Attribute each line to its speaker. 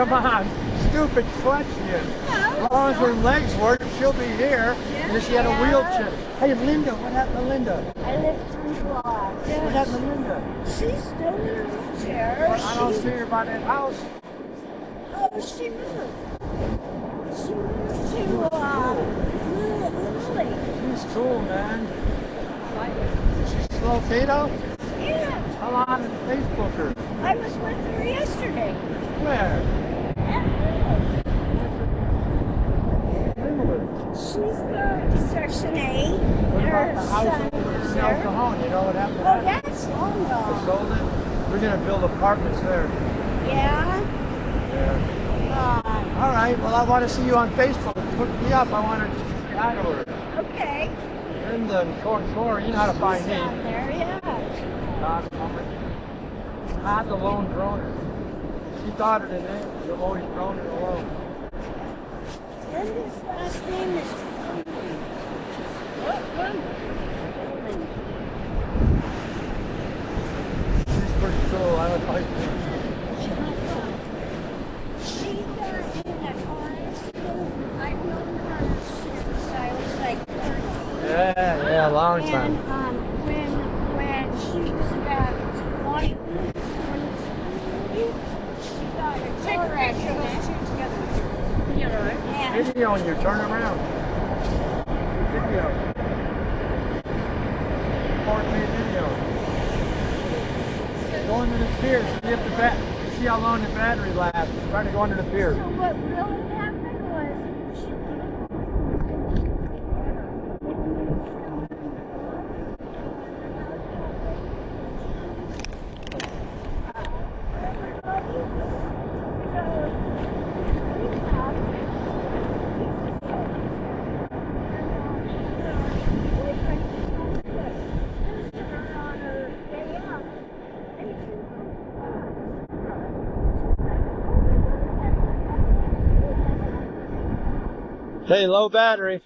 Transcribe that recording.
Speaker 1: Come on, stupid question. As long as her legs work, she'll be here. And if she had a wheelchair. Hey, Linda, what happened to Linda?
Speaker 2: I live 3 blocks.
Speaker 1: What happened to Linda?
Speaker 2: She's still in her wheelchair.
Speaker 1: Well, I don't see her by that house.
Speaker 2: Oh, she moved. She moved to Lily.
Speaker 1: She's cool, man. She's Filipino?
Speaker 2: Yeah.
Speaker 1: How long did Facebook her?
Speaker 2: I was with her yesterday.
Speaker 1: Where?
Speaker 2: At
Speaker 1: Linwood.
Speaker 2: She's got Section 8.
Speaker 1: What about the house over in El Cajon? You know what happened to that?
Speaker 2: Oh, that's long
Speaker 1: They
Speaker 2: gone.
Speaker 1: sold it. We're going to build apartments there.
Speaker 2: Yeah?
Speaker 1: Yeah. All right. Well, I want to see you on Facebook. Hook me up. I want to say hi to her.
Speaker 2: Okay.
Speaker 1: Linda and Cory, you know how to find me.
Speaker 2: Down there, yeah.
Speaker 1: Not the lone droner. She thought of the name. You've always droning alone.
Speaker 2: Linda's last name is
Speaker 1: She's pretty cool. I would like her.
Speaker 2: She got in a car accident. I've known her since I was like 13.
Speaker 1: Yeah, a long time.
Speaker 2: And when she was about 20, she got in a car accident. And
Speaker 1: Video on you. Turn around. Video. Record me video. Go into the pier. See how long the battery lasts. Trying to go under the pier.
Speaker 2: so what really happened was
Speaker 1: Hey, low battery.